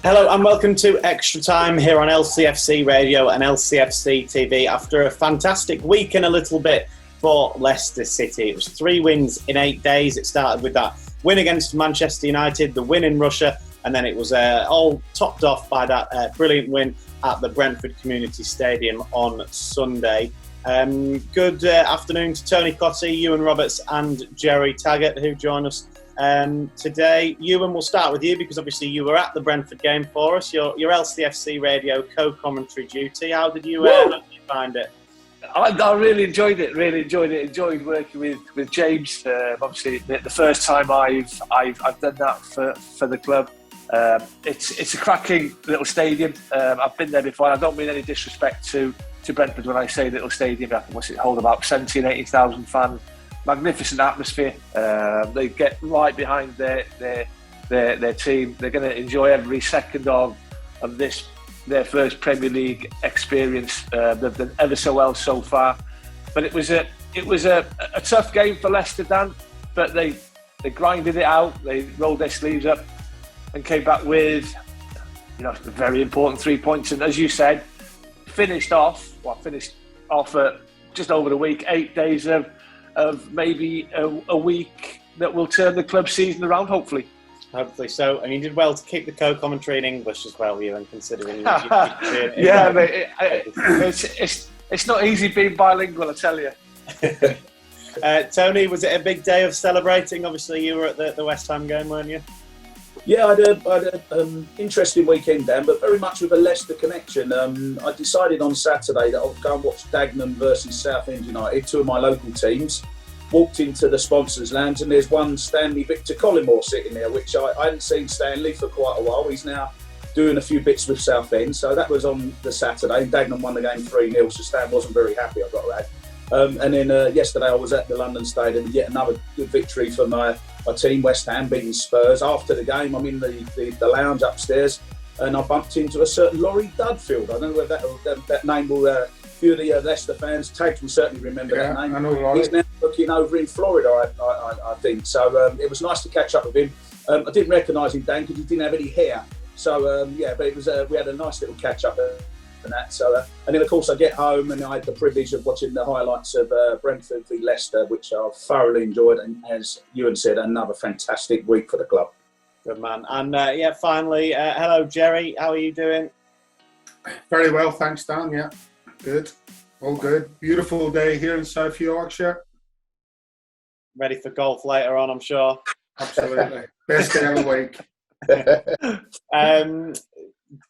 Hello and welcome to Extra Time here on LCFC Radio and LCFC TV after a fantastic week and a little bit for Leicester City. It was 3 wins in 8 days. It started with that win against Manchester United, the win in Russia, and then it was all topped off by that brilliant win at the Brentford Community Stadium on Sunday. Good afternoon to Tony Cottee, Iwan Roberts and Gerry Taggart who join us today. Iwan, we'll start with you because obviously you were at the Brentford game for us. Your LCFC Radio co-commentary duty. How did you find it? I really enjoyed it. Enjoyed working with James. Obviously, the first time I've done that for the club. It's a cracking little stadium. I've been there before. I don't mean any disrespect to Brentford when I say little stadium. What's it hold? About 70,000 and 80,000 fans. Magnificent atmosphere. They get right behind their team. They're going to enjoy every second of this, their first Premier League experience. They've done ever so well so far. But it was a tough game for Leicester, Dan. But they grinded it out. They rolled their sleeves up and came back with a very important 3 points. And as you said, finished off at just over the week, 8 days of maybe a week that will turn the club season around, hopefully. Hopefully so. And you did well to keep the co-commentary in English as well, Ewan, considering you yeah, mate, it's not easy being bilingual, I tell you. Tony, was it a big day of celebrating? Obviously, you were at the West Ham game, weren't you? Yeah, I had an interesting weekend, Dan, but very much with a Leicester connection. I decided on Saturday that I'll go and watch Dagenham versus Southend United, 2 of my local teams. Walked into the sponsors' lounge and there's one Stanley Victor Collymore sitting there, which I hadn't seen Stanley for quite a while. He's now doing a few bits with Southend, so that was on the Saturday. Dagenham won the game 3-0, so Stan wasn't very happy, I've got to add. And then yesterday I was at the London Stadium, yet another good victory for my team, West Ham, beating Spurs. After the game, I'm in the lounge upstairs and I bumped into a certain Laurie Dudfield. I don't know whether that name will, a few of the Leicester fans, Taggart will certainly remember that name. I know Laurie. He's now looking over in Florida, I think. So it was nice to catch up with him. I didn't recognise him, Dan, because he didn't have any hair. So, but it was we had a nice little catch up and that. So, and then of course I get home and I had the privilege of watching the highlights of Brentford v Leicester, which I thoroughly enjoyed. And as Ewan said, another fantastic week for the club. Good man. And finally, hello Gerry, how are you doing? Very well, thanks, Dan. Yeah, good, all good. Beautiful day here in South Yorkshire. Ready for golf later on, I'm sure. Absolutely, best day of the week.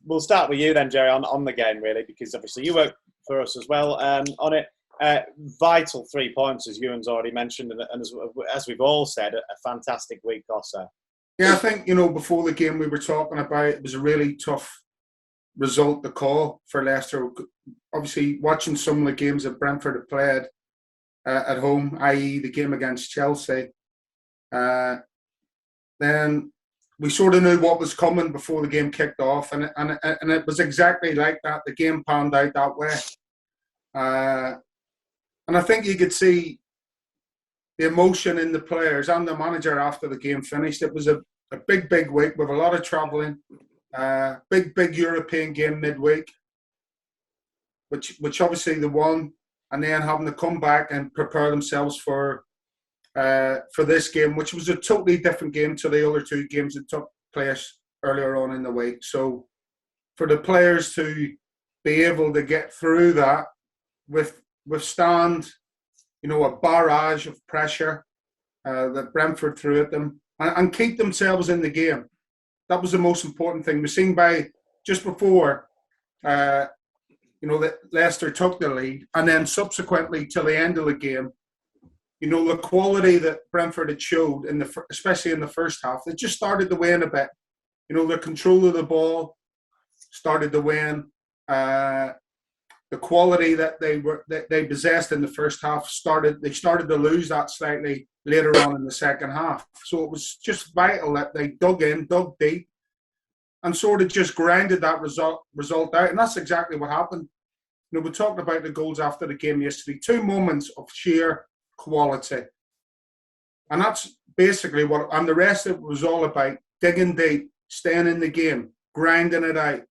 We'll start with you then, Gerry, on the game, really, because obviously you work for us as well on it. Vital 3 points, as Ewan's already mentioned, and as we've all said, a fantastic week also. Yeah, I think, before the game we were talking about, it was a really tough result to call for Leicester. Obviously, watching some of the games that Brentford have played at home, i.e. the game against Chelsea, then we sort of knew what was coming before the game kicked off, and it was exactly like that. The game panned out that way, and I think you could see the emotion in the players and the manager after the game finished. It was a big week with a lot of travelling, big European game midweek, which obviously they won, and then having to come back and prepare themselves for this game, which was a totally different game to the other 2 games that took place earlier on in the week. So for the players to be able to get through that, withstand, a barrage of pressure that Brentford threw at them, and keep themselves in the game, that was the most important thing. We've seen by just before, that Leicester took the lead, and then subsequently till the end of the game, the quality that Brentford had showed, especially in the first half, it just started to wane a bit. The control of the ball started to wane. The quality that they possessed in the first half started to lose that slightly later on in the second half. So it was just vital that they dug deep, and sort of just grinded that result out. And that's exactly what happened. We talked about the goals after the game yesterday. 2 moments of sheer quality. And that's basically and the rest of it was all about digging deep, staying in the game, grinding it out,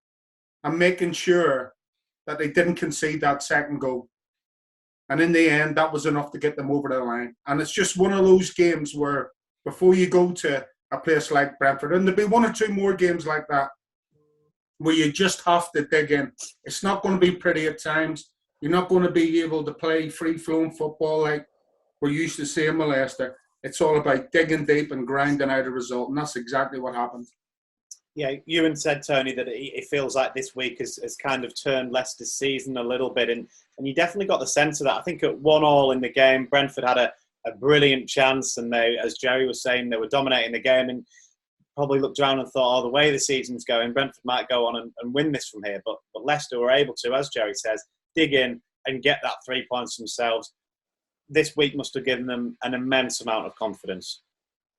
and making sure that they didn't concede that second goal. And in the end, that was enough to get them over the line. And it's just one of those games where before you go to a place like Brentford, and there'll be one or two more games like that, where you just have to dig in. It's not going to be pretty at times. You're not going to be able to play free-flowing football like we're used to seeing with Leicester. It's all about digging deep and grinding out a result, and that's exactly what happened. Yeah, Ewan said, Tony, that it feels like this week has kind of turned Leicester's season a little bit, and you definitely got the sense of that. I think at 1-1 in the game, Brentford had a brilliant chance, and they, as Gerry was saying, they were dominating the game, and probably looked around and thought, oh, the way the season's going, Brentford might go on and win this from here. But Leicester were able to, as Gerry says, dig in and get that 3 points themselves. This week must have given them an immense amount of confidence.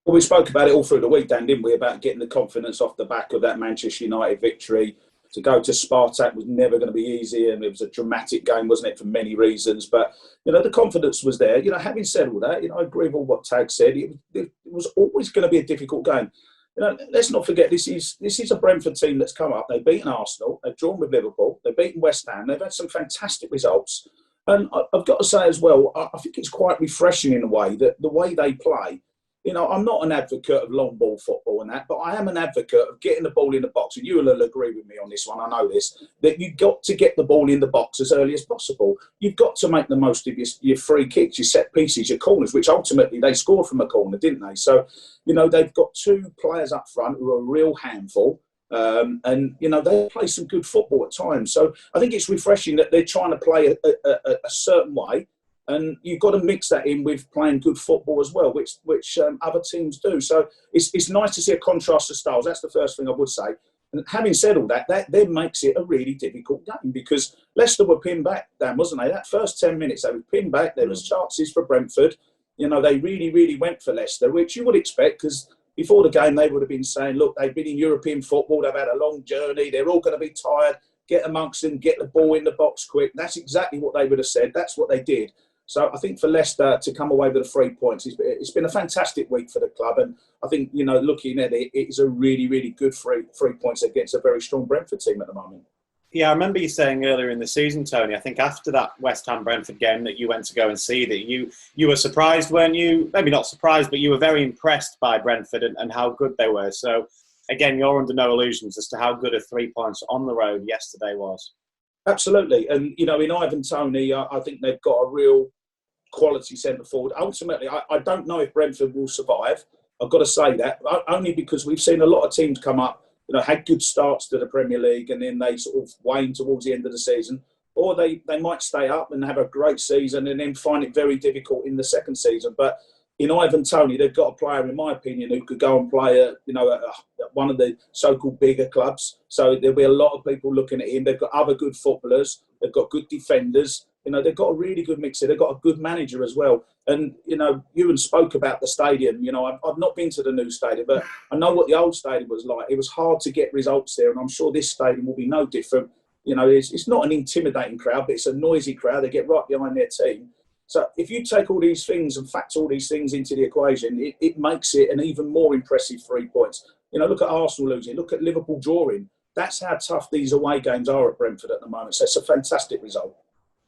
Well, we spoke about it all through the week, Dan, didn't we, about getting the confidence off the back of that Manchester United victory. To go to Spartak was never going to be easy, and it was a dramatic game, wasn't it, for many reasons. But, the confidence was there. Having said all that, I agree with all what Tag said. It was always going to be a difficult game. Let's not forget, this is a Brentford team that's come up. They've beaten Arsenal, they've drawn with Liverpool, they've beaten West Ham, they've had some fantastic results. And I've got to say as well, I think it's quite refreshing in a way, that the way they play. I'm not an advocate of long ball football and that, but I am an advocate of getting the ball in the box. And you will agree with me on this one, I know this, that you've got to get the ball in the box as early as possible. You've got to make the most of your free kicks, your set pieces, your corners, which ultimately they scored from a corner, didn't they? So, they've got two players up front who are a real handful. And they play some good football at times. So I think it's refreshing that they're trying to play a certain way. And you've got to mix that in with playing good football as well, which other teams do. So it's nice to see a contrast of styles. That's the first thing I would say. And having said all that then makes it a really difficult game, because Leicester were pinned back, Dan, wasn't they? That first 10 minutes, they were pinned back. There was chances for Brentford. They really, really went for Leicester, which you would expect, because before the game they would have been saying, look, they've been in European football, they've had a long journey, they're all going to be tired, get amongst them, get the ball in the box quick. That's exactly what they would have said. That's what they did. So I think for Leicester to come away with the 3 points, it's been a fantastic week for the club. And I think, looking at it, it's a really, really good 3 points against a very strong Brentford team at the moment. Yeah, I remember you saying earlier in the season, Tony, I think after that West Ham Brentford game that you went to go and see, that you were surprised, weren't you? Maybe not surprised, but you were very impressed by Brentford and how good they were. So, again, you're under no illusions as to how good a 3 points on the road yesterday was. Absolutely. And, in Ivan Toney, I think they've got a real quality centre forward. Ultimately, I don't know if Brentford will survive. I've got to say that, only because we've seen a lot of teams come up, had good starts to the Premier League, and then they sort of wane towards the end of the season. Or they might stay up and have a great season and then find it very difficult in the second season. But in Ivan Toney, they've got a player, in my opinion, who could go and play at one of the so-called bigger clubs. So there'll be a lot of people looking at him. They've got other good footballers. They've got good defenders. They've got a really good mixer. They've got a good manager as well. And, Ewan spoke about the stadium. I've not been to the new stadium, but I know what the old stadium was like. It was hard to get results there, and I'm sure this stadium will be no different. It's not an intimidating crowd, but it's a noisy crowd. They get right behind their team. So if you take all these things and factor all these things into the equation, it makes it an even more impressive 3 points. Look at Arsenal losing. Look at Liverpool drawing. That's how tough these away games are at Brentford at the moment. So it's a fantastic result.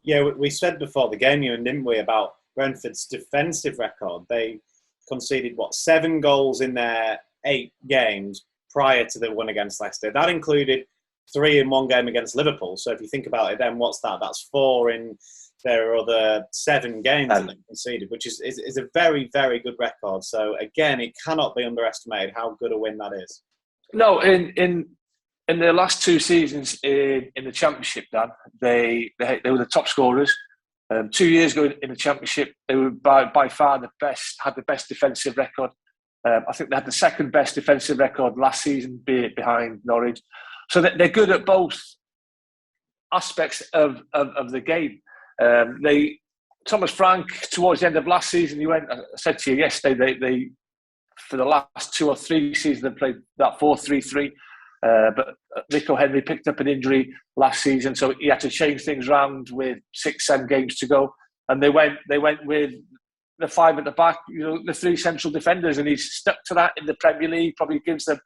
Yeah, we said before the game, didn't we, about Brentford's defensive record. They conceded, 7 goals in their 8 games prior to the one against Leicester. That included 3 in one game against Liverpool. So if you think about it, then what's that? That's 4 in their other 7 games that they conceded, which is a very, very good record. So again, it cannot be underestimated how good a win that is. No, in their last 2 seasons in the Championship, Dan, they were the top scorers. 2 years ago in the Championship, they were by far had the best defensive record. I think they had the second best defensive record last season, behind Norwich. So they're good at both aspects of the game. Thomas Frank, towards the end of last season, I said to you yesterday, they for the last 2 or 3 seasons, they played that 4-3-3. But Nico Henry picked up an injury last season, so he had to change things around with 6-7 games to go. And they went with the 5 at the back, the 3 central defenders, and he's stuck to that in the Premier League. Probably gives them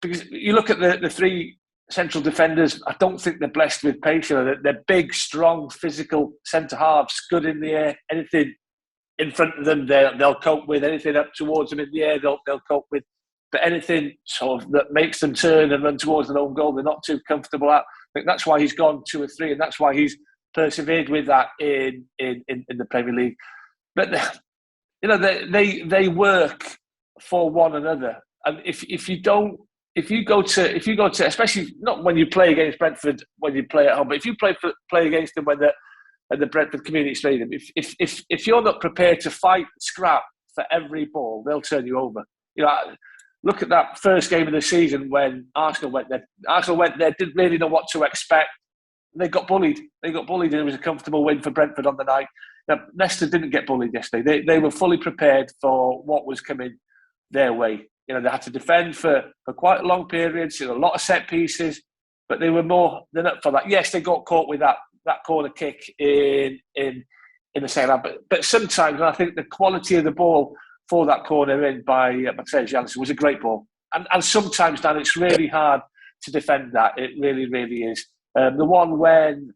because you look at the three central defenders, I don't think they're blessed with pace. They're big, strong, physical centre halves, good in the air. Anything in front of them, they'll cope with. Anything up towards them in the air, they'll cope with. But anything sort of that makes them turn and run towards an own goal, they're not too comfortable at. I think that's why he's gone 2 or 3, and that's why he's persevered with that in the Premier League. But they work for one another, and if you go to, especially not when you play against Brentford when you play at home, but if you play against them when at the Brentford Community Stadium, if you're not prepared to fight, scrap for every ball, they'll turn you over. Look at that first game of the season when Arsenal went there. Arsenal went there, didn't really know what to expect. They got bullied. And it was a comfortable win for Brentford on the night. Now, Leicester didn't get bullied yesterday. They were fully prepared for what was coming their way. They had to defend for quite long periods, a lot of set pieces, but they were more than up for that. Yes, they got caught with that corner kick in the second half, but sometimes I think the quality of the ball for that corner in by Matthias Janssen was a great ball. And sometimes, Dan, it's really hard to defend that. It really, really is. The one when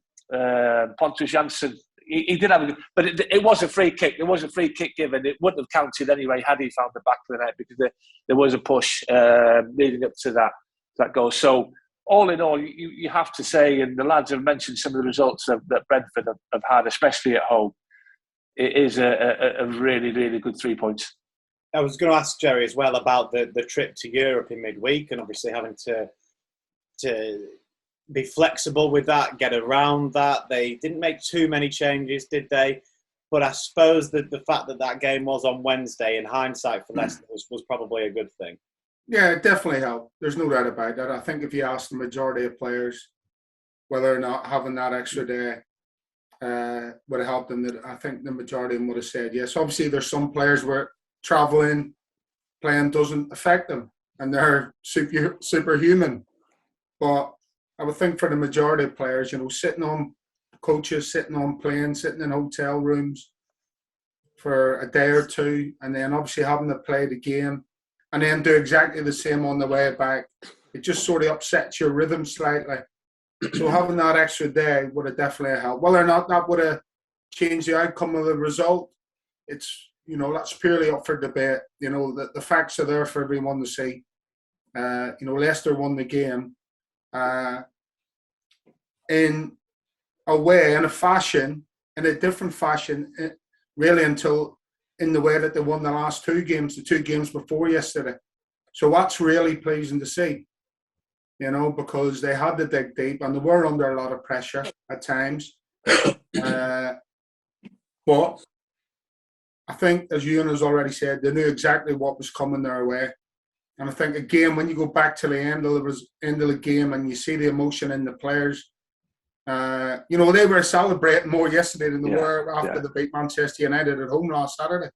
Pontus Janssen, he did have but it was a free kick. There was a free kick given. It wouldn't have counted anyway had he found the back of the net, because there was a push leading up to that goal. So all in all, you have to say, and the lads have mentioned some of the results that Brentford have had, especially at home. It is a really, really good 3 points. I was going to ask Gerry as well about the trip to Europe in midweek, and obviously having to be flexible with that, get around that. They didn't make too many changes, did they? But I suppose that the fact that game was on Wednesday, in hindsight for Leicester, was probably a good thing. Yeah, it definitely helped. There's no doubt about that. I think if you ask the majority of players whether or not having that extra day would have helped them, I think the majority of them would have said yes. Obviously, there's some players where travelling, playing doesn't affect them, and they're superhuman. But I would think for the majority of players, sitting on coaches, sitting on planes, sitting in hotel rooms for a day or two, and then obviously having to play the game, and then do exactly the same on the way back, it just sort of upsets your rhythm slightly. So having that extra day would have definitely helped. Whether or not that would have changed the outcome of the result, it's that's purely up for debate. The facts are there for everyone to see. Leicester won the game in a way, in a different fashion, really, until in the way that they won the last 2 games, the 2 games before yesterday. So that's really pleasing to see, because they had to dig deep and they were under a lot of pressure at times. But I think, as Iwan has already said, they knew exactly what was coming their way. And I think, again, when you go back to the end of the game and you see the emotion in the players, they were celebrating more yesterday than they were after they beat Manchester United at home last Saturday.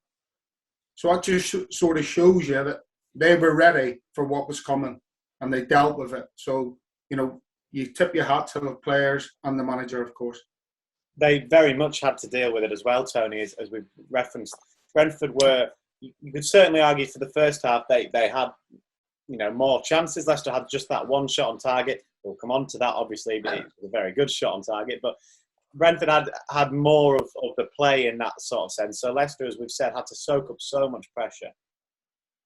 So that just sort of shows you that they were ready for what was coming and they dealt with it. So, you tip your hat to the players and the manager, of course. They very much had to deal with it as well, Tony, as we've referenced. Brentford were, you could certainly argue for the first half, they had, more chances. Leicester had just that one shot on target. We'll come on to that, obviously, but it was a very good shot on target. But Brentford had more of the play in that sort of sense. So Leicester, as we've said, had to soak up so much pressure.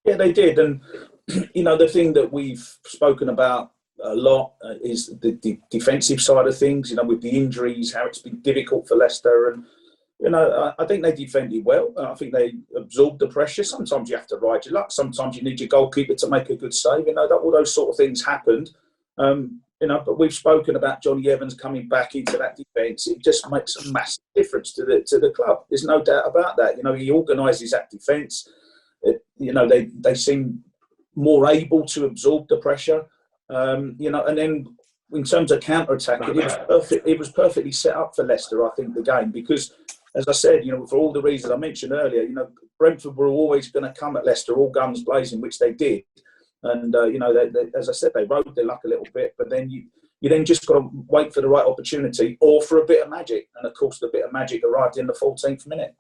Yeah, they did. And, the thing that we've spoken about a lot is the defensive side of things, with the injuries, how it's been difficult for Leicester. And, I think they defended well. I think they absorbed the pressure. Sometimes you have to ride your luck. Sometimes you need your goalkeeper to make a good save. All those sort of things happened. But we've spoken about Johnny Evans coming back into that defence. It just makes a massive difference to the club. There's no doubt about that. He organises that defence. They seem more able to absorb the pressure. And then in terms of counter-attacking, it was perfectly set up for Leicester, I think, the game, because, as I said, for all the reasons I mentioned earlier, Brentford were always going to come at Leicester all guns blazing, which they did. And, as I said, they rode their luck a little bit, but then you then just got to wait for the right opportunity or for a bit of magic. And, of course, the bit of magic arrived in the 14th minute.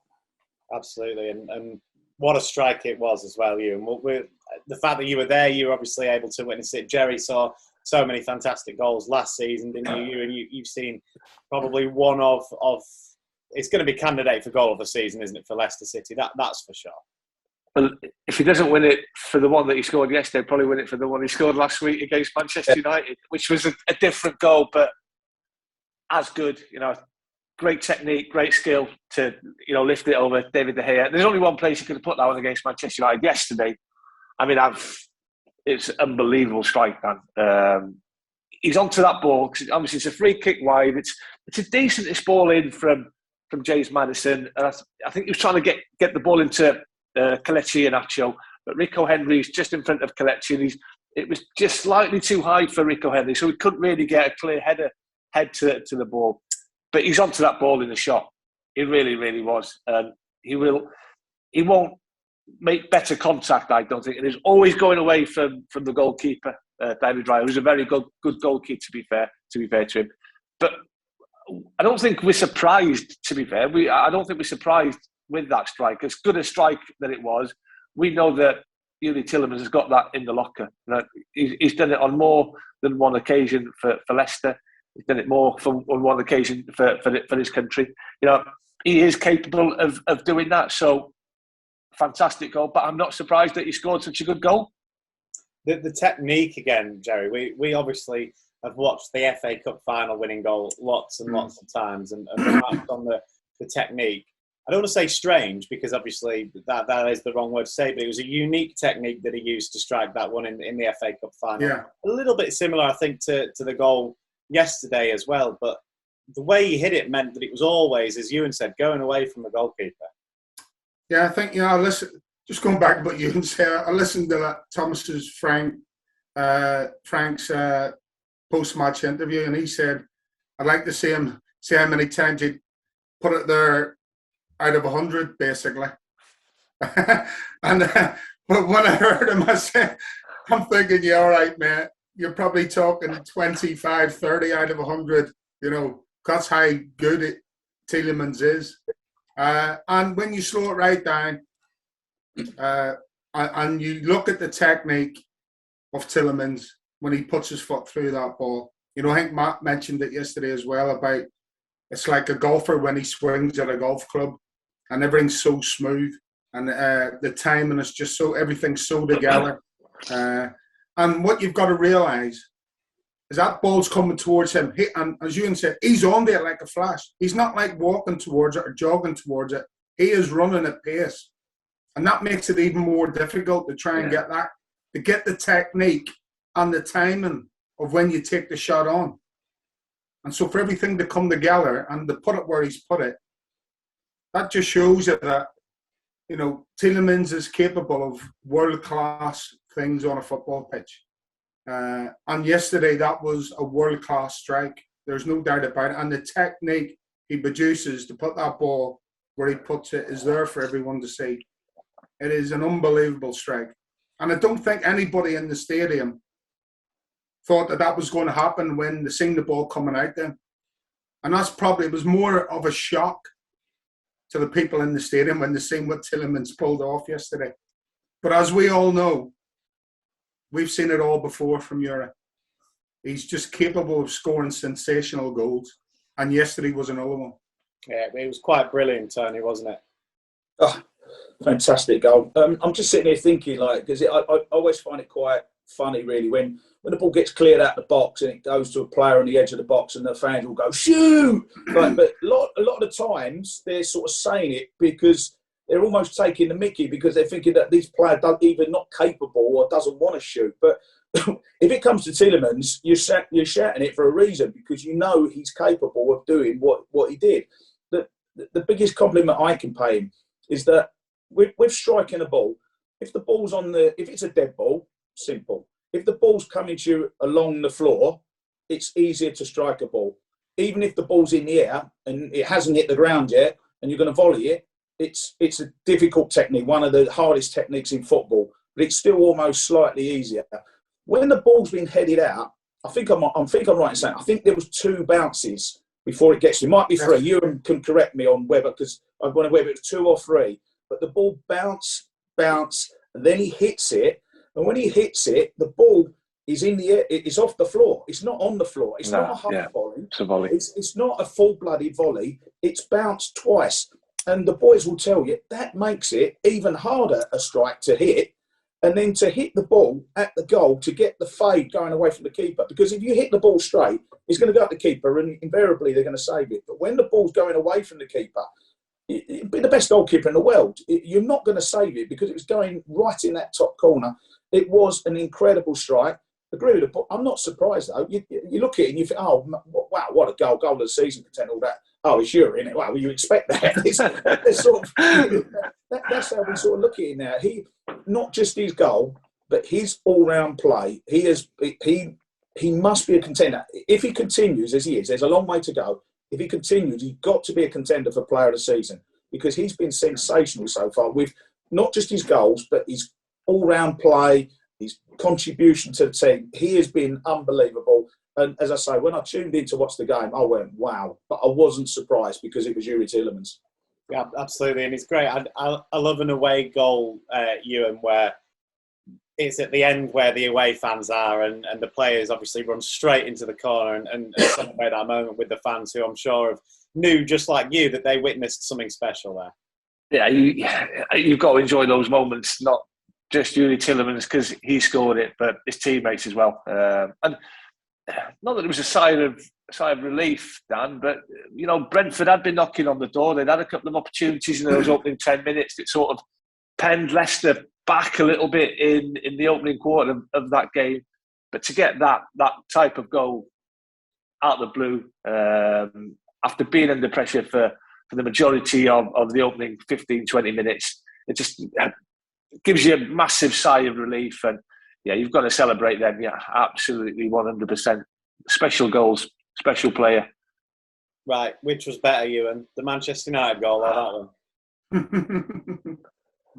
Absolutely. And what a strike it was as well, Ewan. the fact that you were there, you were obviously able to witness it. Gerry saw so many fantastic goals last season, didn't you? You've seen probably one of it's going to be candidate for goal of the season, isn't it, for Leicester City? That's for sure. Well, if he doesn't win it for the one that he scored yesterday, he'll probably win it for the one he scored last week against Manchester United, which was a different goal, but as good. Great technique, great skill to lift it over David De Gea. There's only one place he could have put that one against Manchester United yesterday. I mean, it's unbelievable strike, man. He's onto that ball because obviously it's a free kick wide. It's a decentish ball in from James Maddison. And I think he was trying to get the ball into Cottee and Nacho, but Rico Henry's just in front of Cottee, and it was just slightly too high for Rico Henry, so he couldn't really get a clear head to the ball. But he's onto that ball in the shot. He really, really was. He won't make better contact, I don't think. And he's always going away from the goalkeeper, David Raya, who's a very good goalkeeper, to be fair to him. But I don't think we're surprised, to be fair. I don't think we're surprised with that strike. As good a strike that it was, we know that Tielemans has got that in the locker. He's done it on more than one occasion for Leicester. He's done it more on one occasion for his country. He is capable of doing that. So, fantastic goal. But I'm not surprised that he scored such a good goal. The technique again, Gerry. We obviously have watched the FA Cup final winning goal lots and lots of times, and remarked on the technique. I don't want to say strange, because obviously that is the wrong word to say, but it was a unique technique that he used to strike that one in the FA Cup final. Yeah. A little bit similar, I think, to the goal yesterday as well, but the way he hit it meant that it was always, as Iwan said, going away from the goalkeeper. Yeah, I think, just going back to what Iwan said, I listened to Frank's post-match interview, and he said, I'd like to see how many times he'd put it there out of 100, basically. But when I heard him, I'm thinking, yeah, all right, man, you're probably talking 25, 30 out of 100. That's how good Tielemans is. And when you slow it right down, and you look at the technique of Tielemans when he puts his foot through that ball, I think Matt mentioned it yesterday as well about it's like a golfer when he swings at a golf club, and everything's so smooth, and the timing is just everything's so together. And what you've got to realise is that ball's coming towards him. And as Ewan said, he's on there like a flash. He's not like walking towards it or jogging towards it. He is running at pace. And that makes it even more difficult to try and get that, to get the technique and the timing of when you take the shot on. And so for everything to come together and to put it where he's put it, that just shows you that, Tielemans is capable of world-class things on a football pitch. And yesterday, that was a world-class strike. There's no doubt about it. And the technique he produces to put that ball where he puts it is there for everyone to see. It is an unbelievable strike. And I don't think anybody in the stadium thought that was going to happen when they seen the ball coming out then. And it was more of a shock to the people in the stadium when they seen what Tielemans pulled off yesterday. But as we all know, we've seen it all before from Europe. He's just capable of scoring sensational goals. And yesterday was another one. Yeah, it was quite brilliant, Tony, wasn't it? Oh, fantastic goal. I'm just sitting here thinking, because I always find it quite funny, really, when the ball gets cleared out the box and it goes to a player on the edge of the box and the fans will go, shoot! But a lot of the times they're sort of saying it because they're almost taking the mickey, because they're thinking that these players are either not capable or doesn't want to shoot. But if it comes to Tielemans, you're shouting it for a reason, because he's capable of doing what he did. The biggest compliment I can pay him is that with striking a ball, if it's a dead ball, simple. If the ball's coming to you along the floor, it's easier to strike a ball. Even if the ball's in the air and it hasn't hit the ground yet, and you're going to volley it, it's a difficult technique, one of the hardest techniques in football, but it's still almost slightly easier. When the ball's been headed out, I think I'm right in saying, I think there was 2 bounces before it gets to you. It might be 3. You can correct me on whether, because I'm going to whether it's 2 or 3. But the ball bounce, and then he hits it. And when he hits it, the ball is in the air. It's off the floor. It's not on the floor. It's not a half volley. It's a volley. It's not a full-blooded volley. It's bounced twice. And the boys will tell you that makes it even harder a strike to hit. And then to hit the ball at the goal to get the fade going away from the keeper. Because if you hit the ball straight, it's going to go at the keeper and invariably they're going to save it. But when the ball's going away from the keeper, you'd be the best goalkeeper in the world. You're not going to save it because it was going right in that top corner. It was an incredible strike. Agree with the. I'm not surprised though. You look at it and you think, oh wow, what a goal of the season contender, all that. Oh, it's Gerry, isn't it? Well, you expect that. It's sort of, that's how we sort of look at it now. He, not just his goal, but his all-round play. He must be a contender. If he continues as he is, there's a long way to go. If he continues, he's got to be a contender for Player of the Season because he's been sensational so far with not just his goals, but his all-round play, his contribution to the team. He has been unbelievable. And as I say, when I tuned in to watch the game, I went, wow. But I wasn't surprised because it was Gerry Tielemans. Yeah, absolutely. And it's great. I love an away goal, Iwan, where it's at the end where the away fans are and the players obviously run straight into the corner and celebrate that moment with the fans who I'm sure knew, just like you, that they witnessed something special there. Yeah, you've got to enjoy those moments, not just Gerry Tielemans because he scored it, but his teammates as well. And not that it was a sigh of relief, Dan, but, you know, Brentford had been knocking on the door. They'd had a couple of opportunities in those opening 10 minutes that sort of penned Leicester back a little bit in the opening quarter of that game. But to get that type of goal out of the blue, after being under pressure for the majority of the opening 15, 20 minutes, it just gives you a massive sigh of relief. And yeah, you've got to celebrate them. Yeah, absolutely, 100%. Special goals, special player. Right, which was better, Iwan? The Manchester United goal or that one?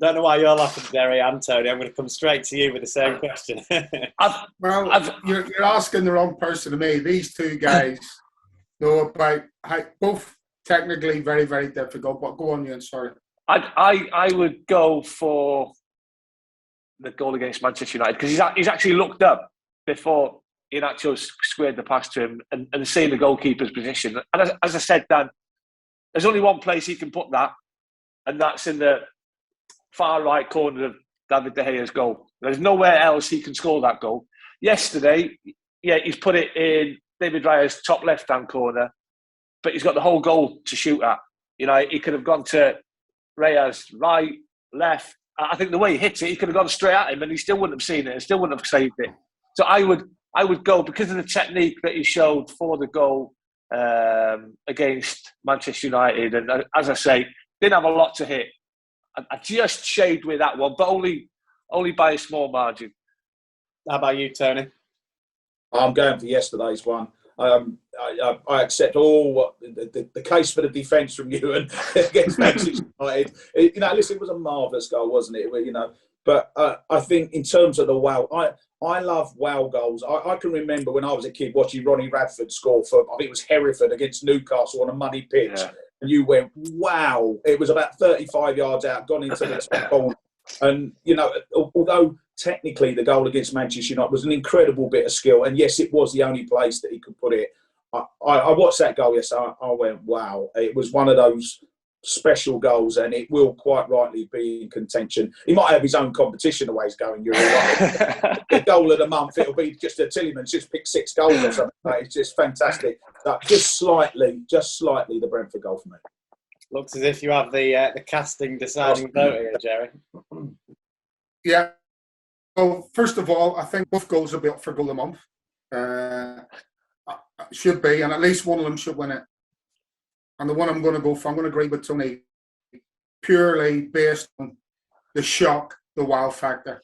Don't know why you're laughing, Gerry and Tony. I'm going to come straight to you with the same question. You're asking the wrong person to me. These two guys know about both technically very, very difficult. But go on, Iwan. Sorry. I would go for the goal against Manchester United because he's actually looked up before Iheanacho squared the pass to him and seen the goalkeeper's position. And as I said, Dan, there's only one place he can put that, and that's in the far right corner of David De Gea's goal. There's nowhere else he can score that goal. Yesterday, yeah, he's put it in David Raya's top left-hand corner, but he's got the whole goal to shoot at. You know, he could have gone to Raya's right, left. I think the way he hits it, he could have gone straight at him and he still wouldn't have seen it and still wouldn't have saved it. So I would go, because of the technique that he showed for the goal against Manchester United. And as I say, didn't have a lot to hit. I just shaved with that one, but only by a small margin. How about you, Tony? I'm going for yesterday's one. I accept all the case for the defence from you and against Manchester United. You know, listen, it was a marvellous goal, wasn't it? You know, but I think in terms of the wow, I love wow goals. I can remember when I was a kid watching Ronnie Radford score for, I think it was Hereford against Newcastle on a muddy pitch, and you went, wow! It was about 35 yards out, gone into the top corner, and you know, although technically the goal against Manchester United was an incredible bit of skill, and yes, it was the only place that he could put it. I watched that goal yesterday. I went, wow! It was one of those special goals, and it will quite rightly be in contention. He might have his own competition the way he's going. You're right. The goal of the month, it'll be just a Tielemans just pick 6 goals or something. It's just fantastic. Just slightly the Brentford goal for me. Looks as if you have the casting deciding vote here, Gerry. Yeah. Well, first of all, I think both goals will be up for goal of the month. Should be, and at least one of them should win it. And the one I'm going to go for, I'm going to agree with Tony, purely based on the shock, the wow factor.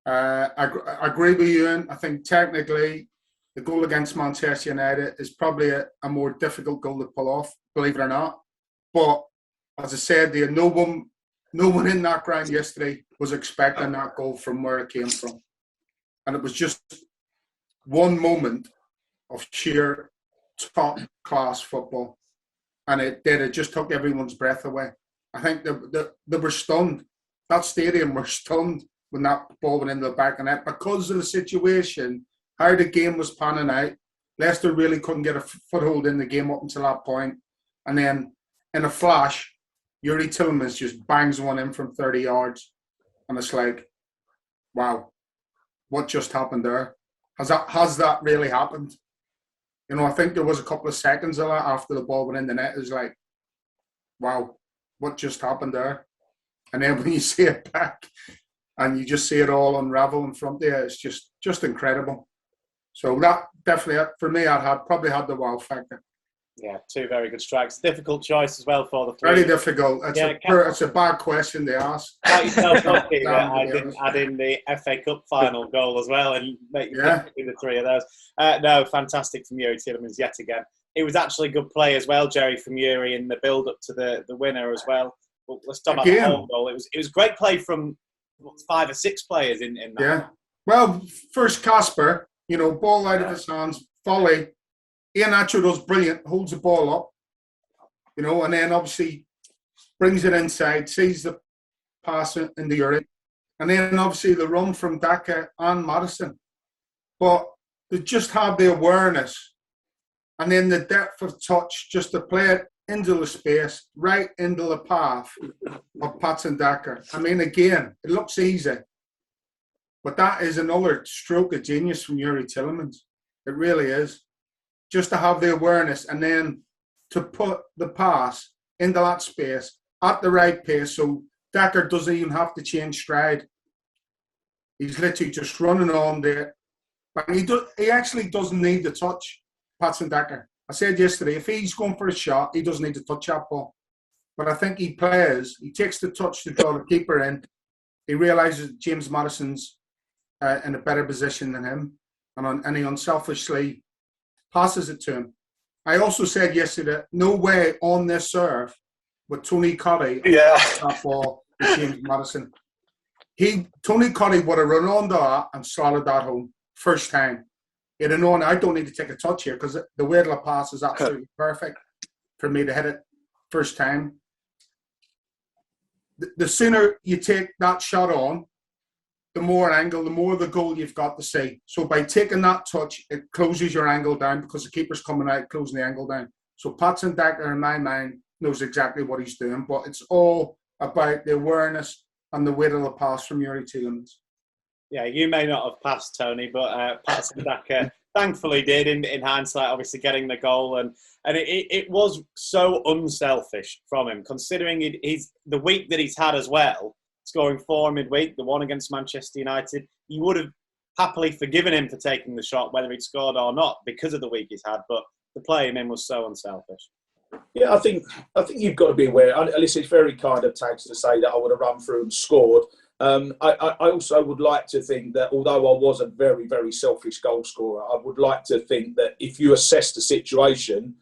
I agree with you, and I think technically the goal against Manchester United is probably a more difficult goal to pull off, believe it or not. But as I said, no one in that ground yesterday was expecting that goal from where it came from. And it was just one moment of sheer top-class football. And it just took everyone's breath away. I think they were stunned. That stadium were stunned when that ball went into the back of the net. Because of the situation, how the game was panning out, Leicester really couldn't get a foothold in the game up until that point. And then, in a flash, Gerry Tielemans just bangs one in from 30 yards. And it's like, wow, what just happened there? Has that really happened? You know, I think there was a couple of seconds of that after the ball went in the net. It was like, wow, what just happened there? And then when you see it back and you just see it all unravel in front of you, it's just incredible. So that definitely, for me, probably had the wow factor. Yeah, two very good strikes. Difficult choice as well for the three. Very difficult. It's a bad question to ask. Count yourself lucky that I didn't add in the FA Cup final goal as well and make you pick the three of those. No, fantastic from Gerry Tielemans yet again. It was actually good play as well, Gerry, from Gerry in the build-up to the winner as well. But let's talk about the whole goal. It was great play from 5 or 6 players in that. Yeah. Well, first Casper, you know, ball out of his hands, volley. Iheanacho does brilliant, holds the ball up, you know, and then obviously brings it inside, sees the pass in the Gerry, and then obviously the run from Daka and Maddison. But they just have the awareness and then the depth of touch just to play it into the space, right into the path of Patson Daka. I mean, again, it looks easy, but that is another stroke of genius from Gerry Tielemans. It really is. Just to have the awareness and then to put the pass into that space at the right pace so Daka doesn't even have to change stride. He's literally just running on there. But he actually doesn't need the touch, Patson Daka. I said yesterday, if he's going for a shot, he doesn't need to touch that ball. But I think he takes the touch to draw the keeper in. He realises James Maddison's in a better position than him. And he unselfishly passes it to him. I also said yesterday, no way on this serve with Tony Cottee that ball with James Maddison. Tony Cottee would have run on that and slotted that home first time. He'd have known I don't need to take a touch here because the way the pass is absolutely perfect for me to hit it first time. The sooner you take that shot on, the more angle, the more the goal you've got to see. So by taking that touch, it closes your angle down because the keeper's coming out, closing the angle down. So Patson Daka, in my mind, knows exactly what he's doing, but it's all about the awareness and the weight of the pass from Gerry Tielemans. Yeah, you may not have passed, Tony, but Patson Daka thankfully did in hindsight, obviously getting the goal. And it was so unselfish from him, considering the week that he's had as well. Scoring 4 midweek, the one against Manchester United, you would have happily forgiven him for taking the shot, whether he'd scored or not, because of the week he's had. But the play him in was so unselfish. Yeah, I think you've got to be aware. Listen, it's very kind of Tags to say that I would have run through and scored. I also would like to think that although I was a very, very selfish goal scorer, I would like to think that if you assess the situation,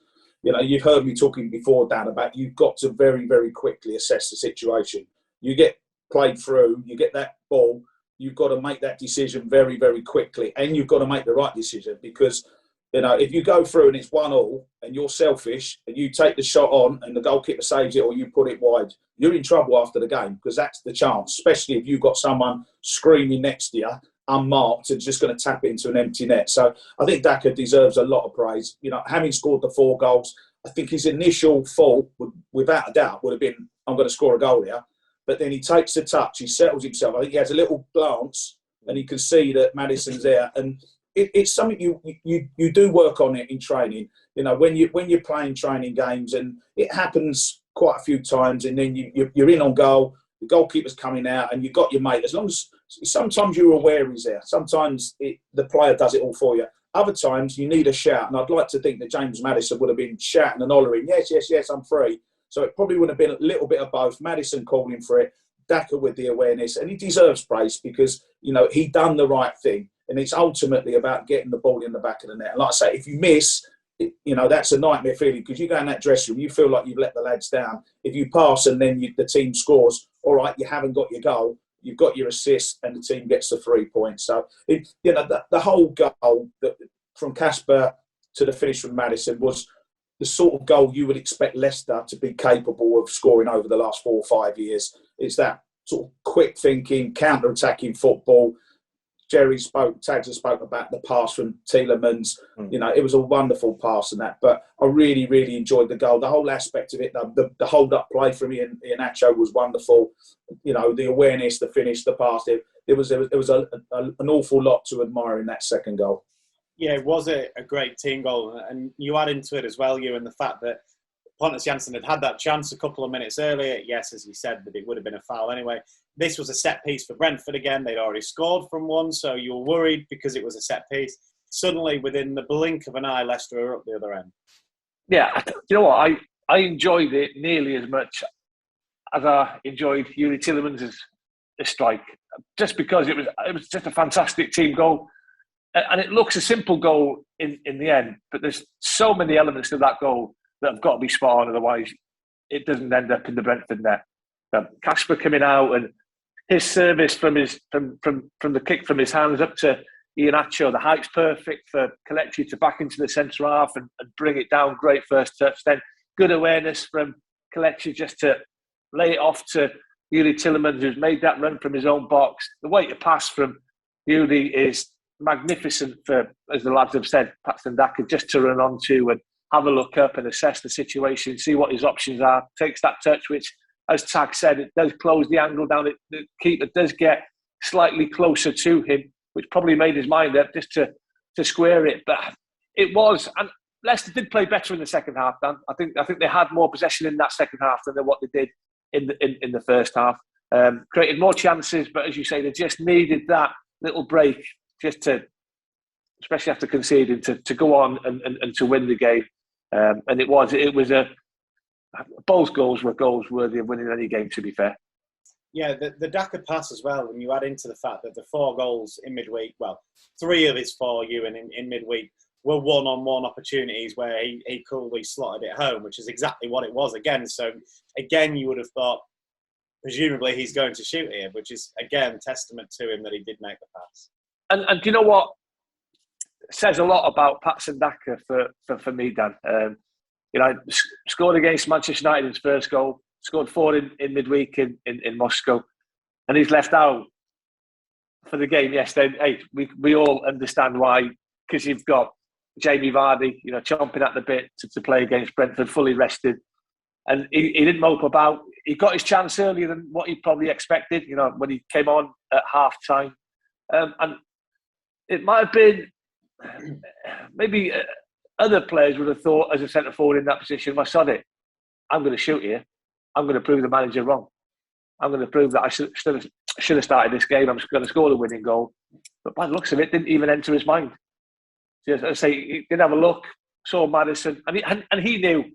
you know, you've heard me talking before, Dan, about you've got to very, very quickly assess the situation. You get played through, you get that ball, you've got to make that decision very, very quickly, and you've got to make the right decision because, you know, if you go through and it's 1-1 and you're selfish and you take the shot on and the goalkeeper saves it or you put it wide, you're in trouble after the game because that's the chance, especially if you've got someone screaming next to you, unmarked, and just going to tap it into an empty net. So I think Daka deserves a lot of praise. You know, having scored the 4 goals, I think his initial thought, without a doubt, would have been, I'm going to score a goal here. But then he takes the touch, he settles himself. I think he has a little glance and he can see that Maddison's there. And it's something you do work on it in training. You know, when you're playing training games, and it happens quite a few times, and then you're in on goal, the goalkeeper's coming out, and you've got your mate. As long as sometimes you're aware he's there, sometimes the player does it all for you. Other times you need a shout, and I'd like to think that James Maddison would have been shouting and hollering, yes, yes, yes, I'm free. So it probably would have been a little bit of both. Maddison calling for it, Daka with the awareness, and he deserves praise because, you know, he done the right thing. And it's ultimately about getting the ball in the back of the net. And like I say, if you miss, you know, that's a nightmare feeling because you go in that dressing room, you feel like you've let the lads down. If you pass and then the team scores, all right, you haven't got your goal, you've got your assist, and the team gets the 3 points. So, you know, the whole goal from Casper to the finish from Maddison was the sort of goal you would expect Leicester to be capable of scoring over the last 4 or 5 years. It's that sort of quick thinking, counter-attacking football. Taggart spoke about the pass from Tielemans. You know, it was a wonderful pass and that. But I really, really enjoyed the goal. The whole aspect of it, the hold-up play from Iheanacho was wonderful. You know, the awareness, the finish, the pass. It was an awful lot to admire in that second goal. Yeah, it was a great team goal. And you add into it as well, Ewan, the fact that Pontus Jansson had that chance a couple of minutes earlier. Yes, as you said, but it would have been a foul anyway. This was a set piece for Brentford again. They'd already scored from one, so you were worried because it was a set piece. Suddenly, within the blink of an eye, Leicester are up the other end. Yeah, you know what? I enjoyed it nearly as much as I enjoyed Youri Tielemans' strike, just because it was just a fantastic team goal. And it looks a simple goal in the end, but there's so many elements to that goal that have got to be spot on, otherwise it doesn't end up in the Brentford net. Kasper coming out and his service from the kick from his hands up to Iheanacho, the height's perfect for Cottee to back into the centre half and bring it down. Great first touch. Then good awareness from Cottee just to lay it off to Youri Tielemans, who's made that run from his own box. The way to pass from Youri is magnificent for, as the lads have said, Patson Daka just to run onto and have a look up and assess the situation, see what his options are. Takes that touch, which, as Tag said, it does close the angle down. The keeper does get slightly closer to him, which probably made his mind up just to square it. But it was, and Leicester did play better in the second half, Dan. I think they had more possession in that second half than what they did in the first half. Created more chances, but as you say, they just needed that little break just to, especially after conceding, to go on and to win the game. And it was both goals were goals worthy of winning any game, to be fair. Yeah, the Daka pass as well, when you add into the fact that the 4 goals in midweek, well, 3 of his 4, Ewan, in midweek, were one-on-one opportunities where he coolly slotted it home, which is exactly what it was again. So, again, you would have thought, presumably, he's going to shoot here, which is, again, testament to him that he did make the pass. And do you know what? It says a lot about Patson Daka for me, Dan. You know, scored against Manchester United in his first goal, scored 4 in midweek in Moscow, and he's left out for the game yesterday. Hey, we all understand why, because you've got Jamie Vardy, you know, chomping at the bit to play against Brentford, fully rested, and he didn't mope about. He got his chance earlier than what he probably expected, you know, when he came on at half time, and it might have been maybe other players would have thought, as a centre forward in that position, I sod it, I'm going to shoot here. I'm going to prove the manager wrong. I'm going to prove that I should have started this game. I'm going to score the winning goal. But by the looks of it, didn't even enter his mind. So, as I say, he did have a look, saw Maddison, and he knew.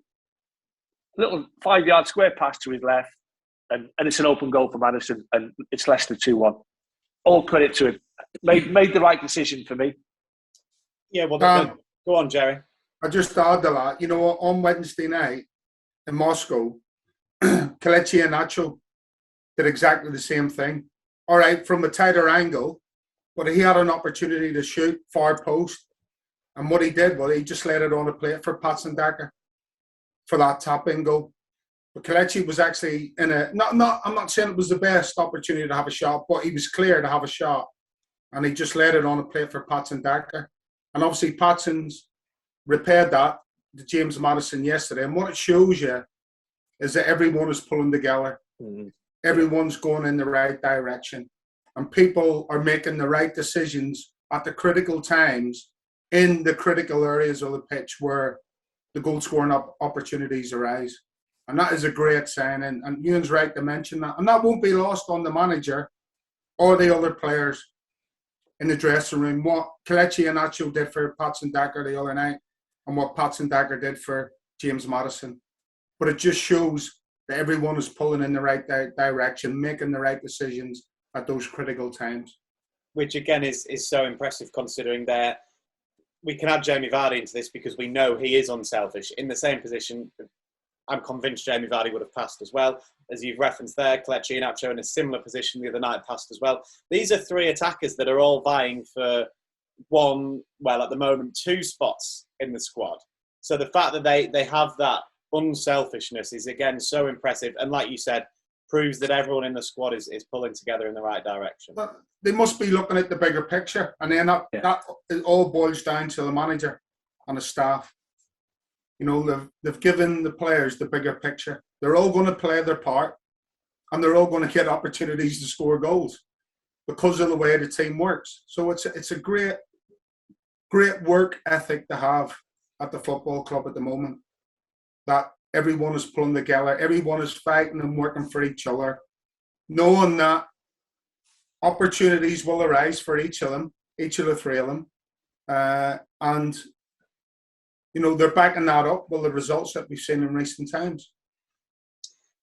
Little 5-yard square pass to his left, and it's an open goal for Maddison, and it's Leicester 2-1. All credit to him. Made the right decision for me. Yeah, well, go on, Gerry. I just add to that, you know, on Wednesday night in Moscow, Cottee and Nacho did exactly the same thing. All right, from a tighter angle, but he had an opportunity to shoot far post. And what he did was he just let it on a plate for Patson Daka for that tap-in goal. But Cottee was actually in a... I'm not saying it was the best opportunity to have a shot, but he was clear to have a shot. And he just let it on a plate for Patson Daka. And obviously Patson's repaired that to James Maddison yesterday. And what it shows you is that everyone is pulling together. Mm-hmm. Everyone's going in the right direction. And people are making the right decisions at the critical times in the critical areas of the pitch where the goal-scoring opportunities arise. And that is a great sign. And Ewan's right to mention that. And that won't be lost on the manager or the other players in the dressing room. What Cottee and Nacho did for Patson Daka the other night and what Patson Daka did for James Maddison. But it just shows that everyone is pulling in the right direction, making the right decisions at those critical times. Which, again, is so impressive considering that we can add Jamie Vardy into this because we know he is unselfish. In the same position, I'm convinced Jamie Vardy would have passed as well. As you've referenced there, Cottee and Nacho in a similar position the other night passed as well. These are 3 attackers that are all vying for one, well, at the moment, 2 spots in the squad. So the fact that they have that unselfishness is, again, so impressive. And like you said, proves that everyone in the squad is pulling together in the right direction. But they must be looking at the bigger picture, and then that it all boils down to the manager and the staff. You know, they've given the players the bigger picture. They're all going to play their part, and they're all going to get opportunities to score goals because of the way the team works. So it's a great work ethic to have at the football club at the moment, that everyone is pulling together, everyone is fighting and working for each other, knowing that opportunities will arise for each of the three of them. And, you know, they're backing that up with the results that we've seen in recent times.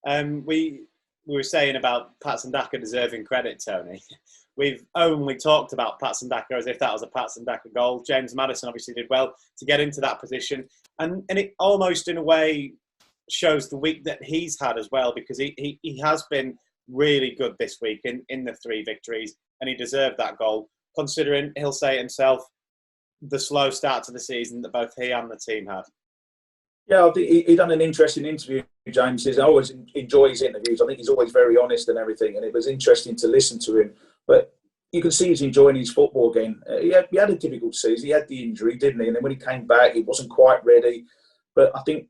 We were saying about Patson Daka deserving credit, Tony. We've only talked about Patson Daka as if that was a Patson Daka goal. James Maddison obviously did well to get into that position. And it almost, in a way, shows the week that he's had as well, because he has been really good this week in the 3 victories, and he deserved that goal, considering, he'll say it himself, the slow start to the season that both he and the team had. Yeah, I think he done an interesting interview, James. I always enjoy his interviews. I think he's always very honest and everything, and it was interesting to listen to him. But you can see he's enjoying his football again. He had a difficult season. He had the injury, didn't he? And then when he came back, he wasn't quite ready. But I think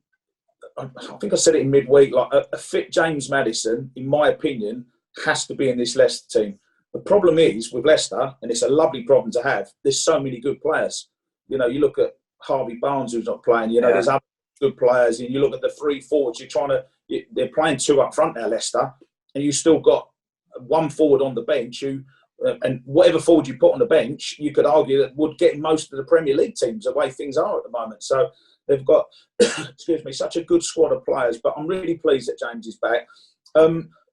I said it in midweek, like a fit James Maddison, in my opinion, has to be in this Leicester team. The problem is with Leicester, and it's a lovely problem to have, there's so many good players. You know, you look at Harvey Barnes, who's not playing, you know, there's other good players, and you look at the 3 forwards, they're playing 2 up front now, Leicester, and you still got 1 forward on the bench who, and whatever forward you put on the bench, you could argue that would get most of the Premier League teams the way things are at the moment. So they've got, excuse me, such a good squad of players. But I'm really pleased that James is back.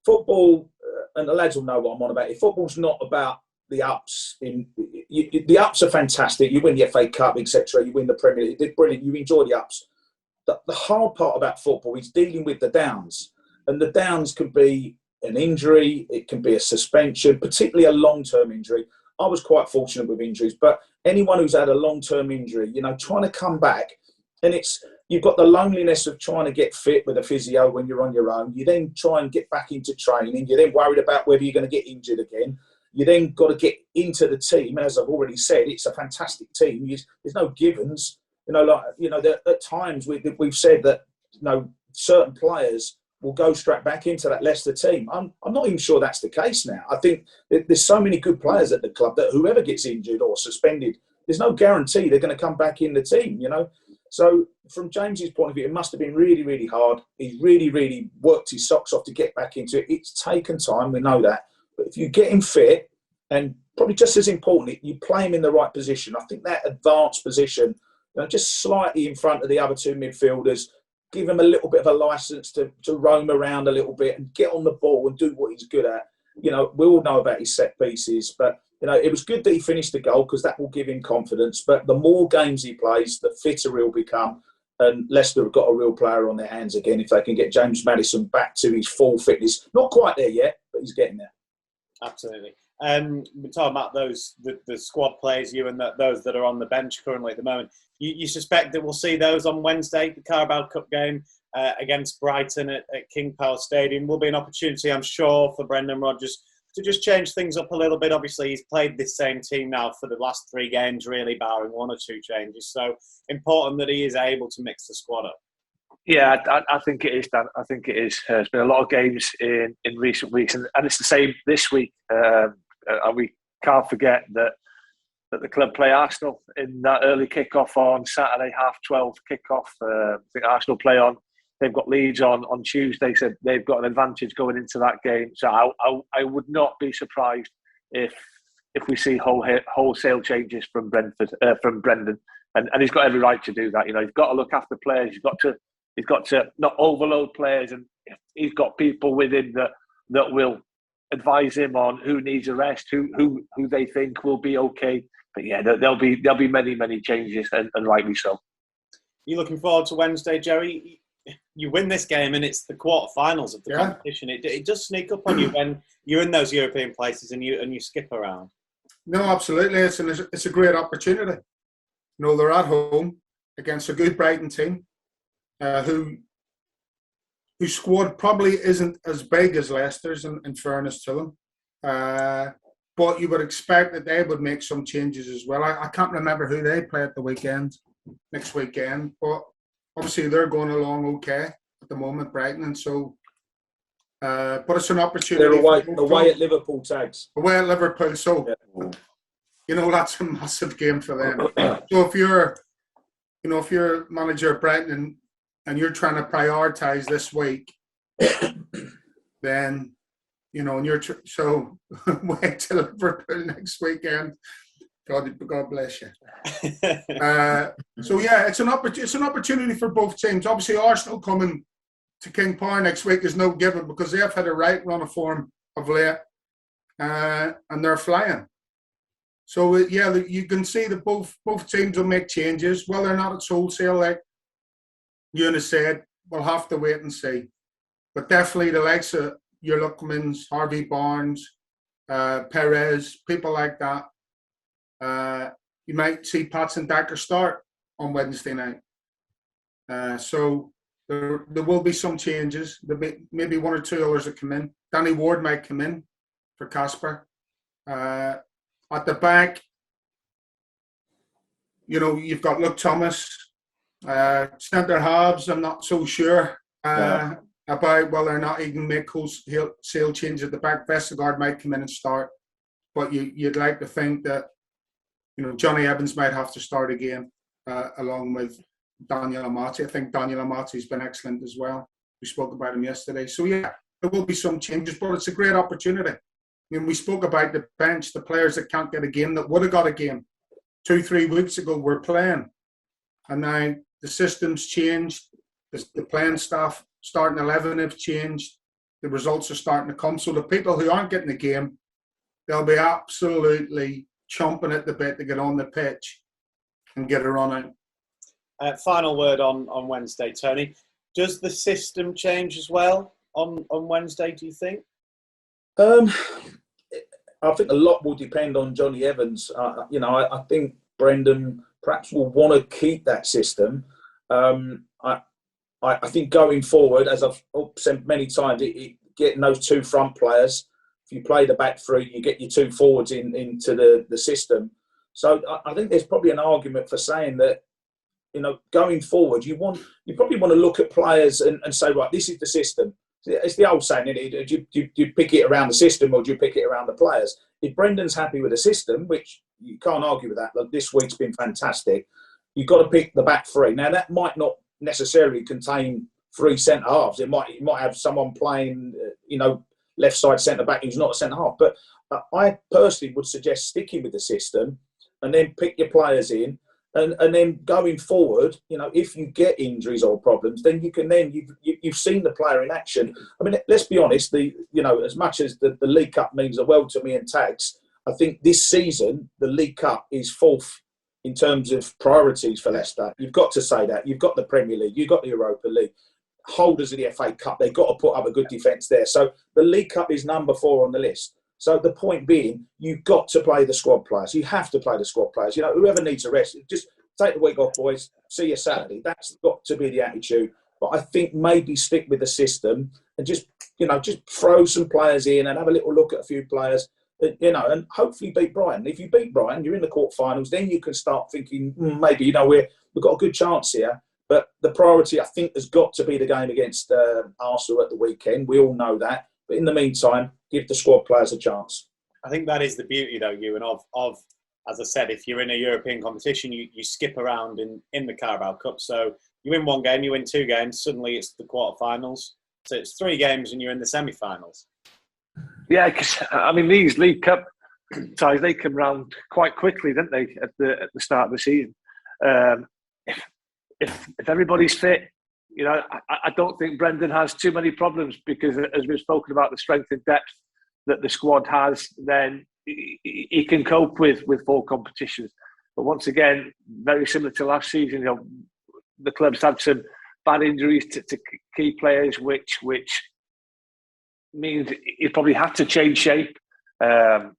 Football, and the lads will know what I'm on about. Football's not about the ups. The ups are fantastic. You win the FA Cup, etc. You win the Premier League. It's brilliant. You enjoy the ups. The hard part about football is dealing with the downs. And the downs can be an injury, it can be a suspension, particularly a long-term injury. I was quite fortunate with injuries, but anyone who's had a long-term injury, you know, trying to come back, and you've got the loneliness of trying to get fit with a physio when you're on your own. You then try and get back into training. You're then worried about whether you're going to get injured again. You then got to get into the team. As I've already said, it's a fantastic team. There's no givens. You know, at times we've said that, you know, certain players will go straight back into that Leicester team. I'm not even sure that's the case now. I think there's so many good players at the club that whoever gets injured or suspended, there's no guarantee they're going to come back in the team, you know. So from James's point of view, it must have been really, really hard. He's really, really worked his socks off to get back into it. It's taken time, we know that. But if you get him fit, and probably just as important, you play him in the right position. I think that advanced position, you know, just slightly in front of the other 2 midfielders, give him a little bit of a licence to roam around a little bit and get on the ball and do what he's good at. You know, we all know about his set pieces, but, you know, it was good that he finished the goal because that will give him confidence. But the more games he plays, the fitter he'll become. And Leicester have got a real player on their hands again if they can get James Maddison back to his full fitness. Not quite there yet, but he's getting there. Absolutely. We're talking about the squad players, you and those that are on the bench currently at the moment. You suspect that we'll see those on Wednesday, the Carabao Cup game against Brighton at King Power Stadium. Will be an opportunity, I'm sure, for Brendan Rodgers to just change things up a little bit. Obviously, he's played this same team now for the last 3 games, really, barring 1 or 2 changes. So important that he is able to mix the squad up. Yeah, I think it is, Dan. I think it is. There's been a lot of games in recent weeks, and it's the same this week. And we can't forget that the club play Arsenal in that early kick-off on Saturday, 12:30 kick-off. I think Arsenal play on. They've got Leeds on Tuesday, so they've got an advantage going into that game. So I would not be surprised if we see wholesale changes from Brentford, from Brendan, and he's got every right to do that. You know, he's got to look after players. He's got to not overload players, and he's got people with him that will advise him on who needs a rest, who they think will be okay. But yeah, there'll be many changes, and rightly so. You looking forward to Wednesday, Gerry? You win this game, and it's the quarterfinals of the competition. It does sneak up on you when you're in those European places and you skip around. No, absolutely, it's a great opportunity. You know, they're at home against a good Brighton team, who whose squad probably isn't as big as Leicester's, in fairness to them. But you would expect that they would make some changes as well. I can't remember who they play at the next weekend. But obviously they're going along okay at the moment, Brighton. And so, but it's an opportunity. They're away at Liverpool, Tags. Away at Liverpool. So, that's a massive game for them. So if you're manager of Brighton and you're trying to prioritise this week, then, so wait till Liverpool next weekend. God bless you. So yeah, it's an opportunity for both teams. Obviously, Arsenal coming to King Power next week is no given because they have had a right run of form of late, and they're flying. So yeah, you can see that both teams will make changes. Whether or not it's wholesale, like Eunice said, we'll have to wait and see. But definitely the likes of your Lookmans, Harvey Barnes, Perez, people like that. You might see Pats and Taggart start on Wednesday night. So there will be some changes. There'll be maybe one or two others that come in. Danny Ward might come in for Casper. At the back, you've got Luke Thomas. Centre halves, I'm not so sure about whether or not he can make wholesale change at the back. Vestergaard might come in and start, but you'd like to think that Johnny Evans might have to start again along with Daniel Amati. I think Daniel Amati's been excellent as well. We spoke about him yesterday. So yeah, there will be some changes, but it's a great opportunity. We spoke about the bench, the players that can't get a game, that would have got a game 2-3 weeks ago were playing, and now the system's changed. The playing staff, starting 11 have changed. The results are starting to come. So the people who aren't getting the game, they'll be absolutely chomping at the bit to get on the pitch and get a run out. Final word on Wednesday, Tony. Does the system change as well on Wednesday, do you think? I think a lot will depend on Johnny Evans. I think Brendan perhaps will want to keep that system. I think going forward, as I've said many times, getting those two front players, if you play the back three, you get your two forwards into the system. So I think there's probably an argument for saying that, going forward, you probably want to look at players and say, right, this is the system. It's the old saying, isn't it? Do you pick it around the system or do you pick it around the players? If Brendan's happy with the system, which you can't argue with that, look, this week's been fantastic, you've got to pick the back three. Now, that might not necessarily contain three centre-halves. It might have someone playing, left side centre-back who's not a centre-half. But I personally would suggest sticking with the system and then pick your players in. And then going forward, if you get injuries or problems, then you've seen the player in action. I mean, let's be honest. As much as the League Cup means the world to me and Tags, I think this season the League Cup is fourth in terms of priorities for Leicester. You've got to say that. You've got the Premier League, you've got the Europa League, holders of the FA Cup. They've got to put up a good defence there. So the League Cup is number 4 on the list. So the point being, you've got to play the squad players. You have to play the squad players. Whoever needs a rest, just take the week off, boys. See you Saturday. That's got to be the attitude. But I think maybe stick with the system and just throw some players in and have a little look at a few players, and hopefully beat Brighton. If you beat Brighton, you're in the quarterfinals. Then you can start thinking maybe we've got a good chance here. But the priority, I think, has got to be the game against Arsenal at the weekend. We all know that. But in the meantime, give the squad players a chance. I think that is the beauty, though, Ewan, of as I said, if you're in a European competition, you skip around in the Carabao Cup. So you win one game, you win 2 games, suddenly it's the quarterfinals. So it's 3 games and you're in the semi-finals. Yeah, because, these League Cup ties, they come round quite quickly, don't they, at the start of the season. If everybody's fit, I don't think Brendan has too many problems because, as we've spoken about, the strength and depth that the squad has, then he can cope with 4 competitions. But once again, very similar to last season, the club's had some bad injuries to key players, which means he probably had to change shape. I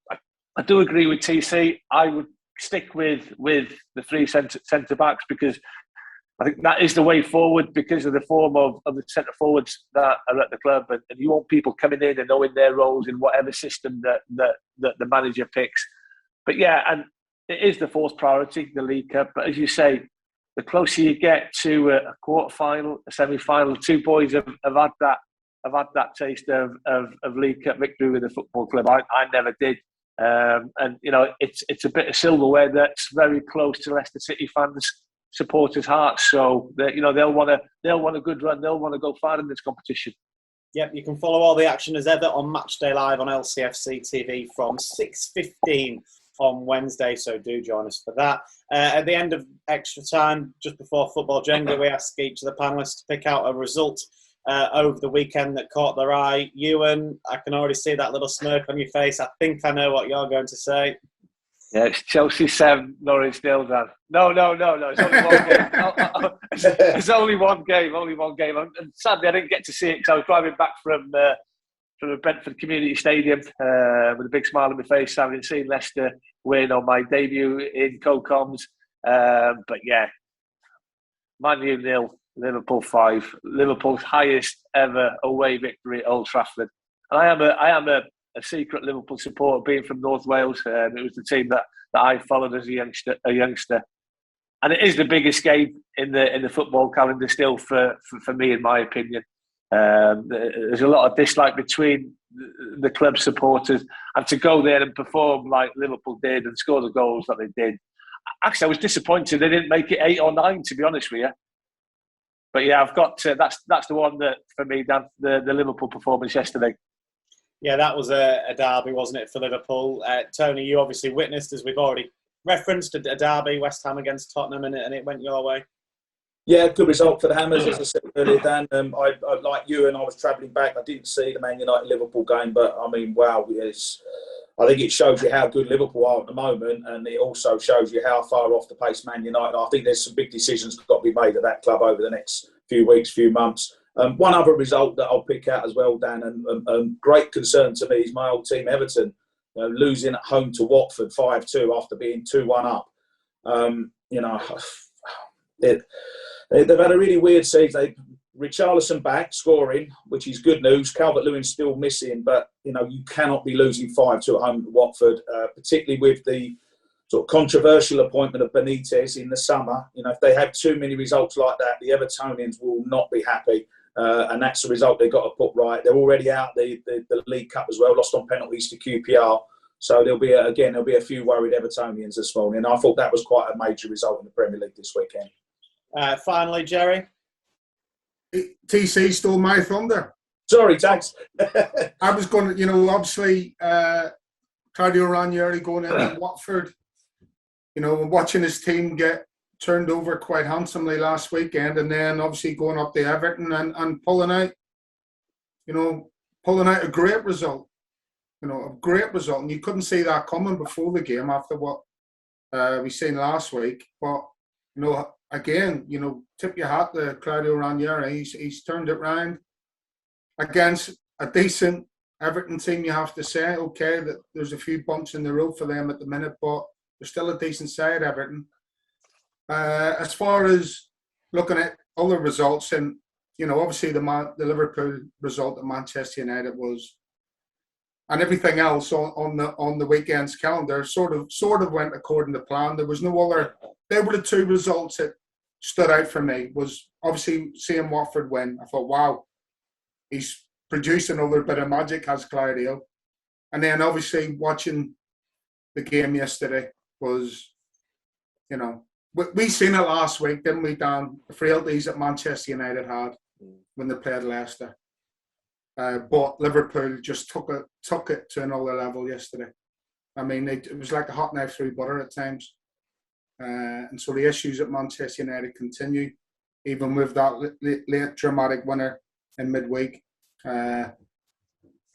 do agree with TC. I would stick with the 3 centre backs because I think that is the way forward because of the form of the centre forwards that are at the club, and you want people coming in and knowing their roles in whatever system that the manager picks. But yeah, and it is the fourth priority, the League Cup. But as you say, the closer you get to a quarter final, a semi final, two boys have had that taste of League Cup victory with the football club. I never did. And you know, it's a bit of silverware that's very close to Leicester City fans' supporters' hearts. So they'll want a good run. They'll want to go far in this competition. Yep, you can follow all the action as ever on Matchday Live on LCFC TV from 6:15 on Wednesday. So do join us for that. At the end of extra time, just before football Jenga, we ask each of the panellists to pick out a result over the weekend that caught their eye. Ewan, I can already see that little smirk on your face. I think I know what you're going to say. Yeah, it's Chelsea 7, Norwich 0, Dan. No. It's only one game. It's only one game. And sadly, I didn't get to see it because I was driving back from the Brentford Community Stadium with a big smile on my face, having seen Leicester win on my debut in co-coms. But yeah, Man U 0, Liverpool 5. Liverpool's highest ever away victory at Old Trafford. And I am a secret Liverpool supporter, being from North Wales. It was the team that I followed as a youngster, and it is the biggest game in the football calendar still for me, in my opinion. There's a lot of dislike between the club supporters, and to go there and perform like Liverpool did and score the goals that they did. Actually, I was disappointed they didn't make it 8 or 9, to be honest with you. But yeah, I've got that's the one that for me, Dan, the Liverpool performance yesterday. Yeah, that was a derby, wasn't it, for Liverpool? Tony, you obviously witnessed, as we've already referenced, a derby, West Ham against Tottenham, and it went your way. Yeah, good result for the Hammers, as I said earlier, Dan. I like you, and I was travelling back. I didn't see the Man United-Liverpool game, but, I mean, wow, yes. I think it shows you how good Liverpool are at the moment, and it also shows you how far off the pace Man United are. I think there's some big decisions got to be made at that club over the next few weeks, few months. One other result that I'll pick out as well, Dan, and great concern to me is my old team, Everton, losing at home to Watford 5-2 after being 2-1 up. They've had a really weird season. Richarlison back, scoring, which is good news. Calvert-Lewin's still missing, but, you cannot be losing 5-2 at home to Watford, particularly with the sort of controversial appointment of Benitez in the summer. If they have too many results like that, the Evertonians will not be happy. And that's the result they've got to put right. They're already out the League Cup as well, lost on penalties to QPR. So there'll be a few worried Evertonians this morning. And I thought that was quite a major result in the Premier League this weekend. Finally, Gerry? TC stole my thunder. Sorry, Tags. I was going to, obviously, Claudio Ranieri going into Watford, watching his team get turned over quite handsomely last weekend, and then obviously going up to Everton and pulling out a great result. A great result. And you couldn't see that coming before the game after what we seen last week. But, again, tip your hat to Claudio Ranieri. He's turned it round against a decent Everton team, you have to say. Okay, that there's a few bumps in the road for them at the minute, but they're still a decent side, Everton. As far as looking at other results, and obviously the Liverpool result at Manchester United was, and everything else on the weekend's calendar sort of went according to plan. There was no other. They were the two results that stood out for me. Was obviously seeing Watford win. I thought, wow, he's produced another bit of magic, has Claudio. And then obviously watching the game yesterday was, we seen it last week, didn't we, Dan? The frailties that Manchester United had when they played Leicester. But Liverpool just took it to another level yesterday. I mean, it was like a hot knife through butter at times. And so the issues at Manchester United continue, even with that late dramatic winner in midweek. But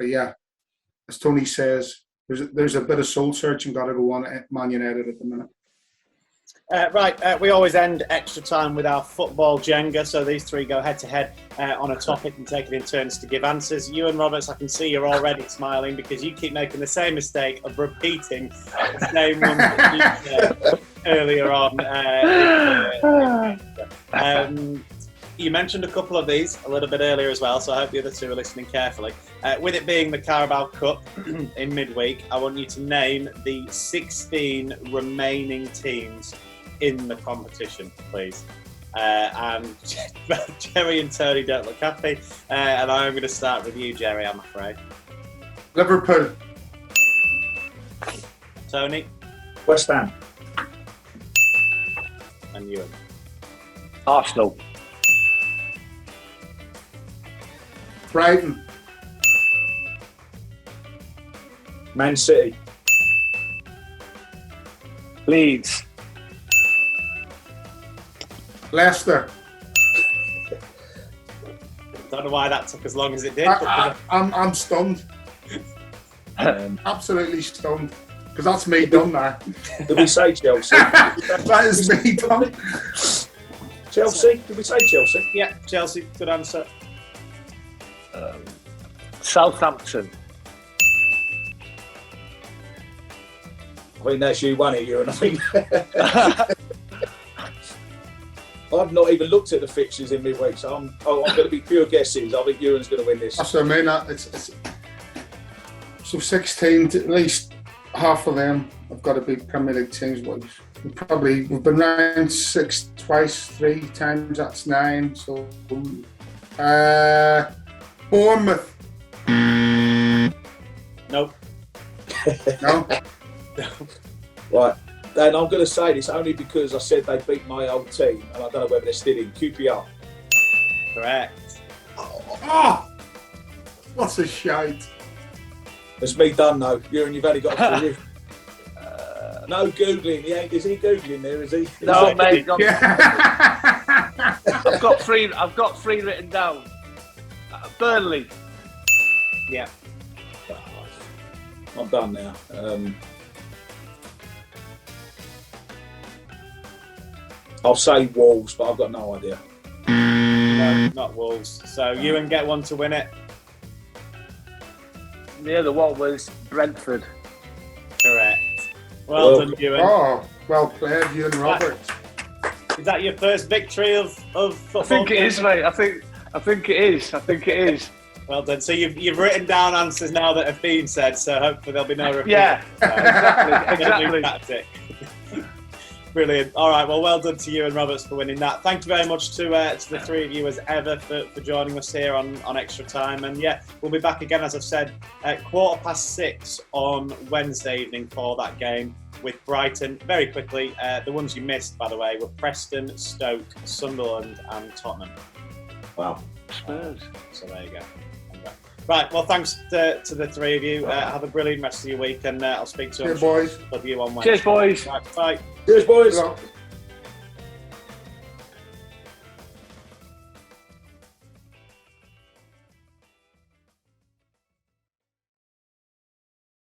yeah, as Tony says, there's a bit of soul searching got to go on at Man United at the minute. We always end extra time with our football Jenga, so these three go head to head on a topic and take it in turns to give answers. Ewan Roberts, I can see you're already smiling because you keep making the same mistake of repeating the same one that you said earlier on. You mentioned a couple of these a little bit earlier as well, so I hope the other two are listening carefully. With it being the Carabao Cup in midweek, I want you to name the 16 remaining teams in the competition, please. And Gerry and Tony don't look happy, and I'm going to start with you, Gerry, I'm afraid. Liverpool. Tony? West Ham. And Ewan? Arsenal. Brighton. Man City. Leeds. Leicester. Don't know why that took as long as it did. I'm stunned. Absolutely stunned. Because that's me done now. Did we say Chelsea? That is me done. Chelsea? Did we say Chelsea? Yeah, Chelsea, good answer. Southampton. I think that's you won it, Ewan. I think. I've not even looked at the fixtures in midweek, so I'm going to be pure guesses. I think Ewan's going to win this. That's what I mean. So 16, at least half of them have got to be Premier League teams. We've been round 6 twice, 3 times. That's 9. So Bournemouth. Nope. No. Right. And I'm going to say this only because I said they beat my old team, and I don't know whether they're still in. QPR. Correct. Oh, what's a shite. It's me done though. You've only got a few. No Googling. Is he Googling there, is he? No, mate. Yeah. I've got 3 written down. Burnley. Yeah. I'm done now. I'll say Wolves, but I've got no idea. No, not Wolves. So Ewan get one to win it. The other one was Brentford. Correct. Well done, Ewan. Oh, well played, Ewan Roberts. Is that your first victory of football? I think it is, mate. I think it is. Well done. So you've written down answers now that have been said, so hopefully there'll be no repeat. Yeah, exactly. Tactic. Brilliant. All right. Well done to you and Roberts for winning that. Thank you very much to the 3 of you as ever for joining us here on Extra Time. And yeah, we'll be back again, as I've said, at 6:15 on Wednesday evening for that game with Brighton. Very quickly, the ones you missed, by the way, were Preston, Stoke, Sunderland and Tottenham. Wow. Spurs. So there you go. Right, well, thanks to the 3 of you. Have a brilliant rest of your week, and I'll speak to you on boys. Love you on Wednesday. Cheers, boys. Right, bye. Cheers, boys. Hello.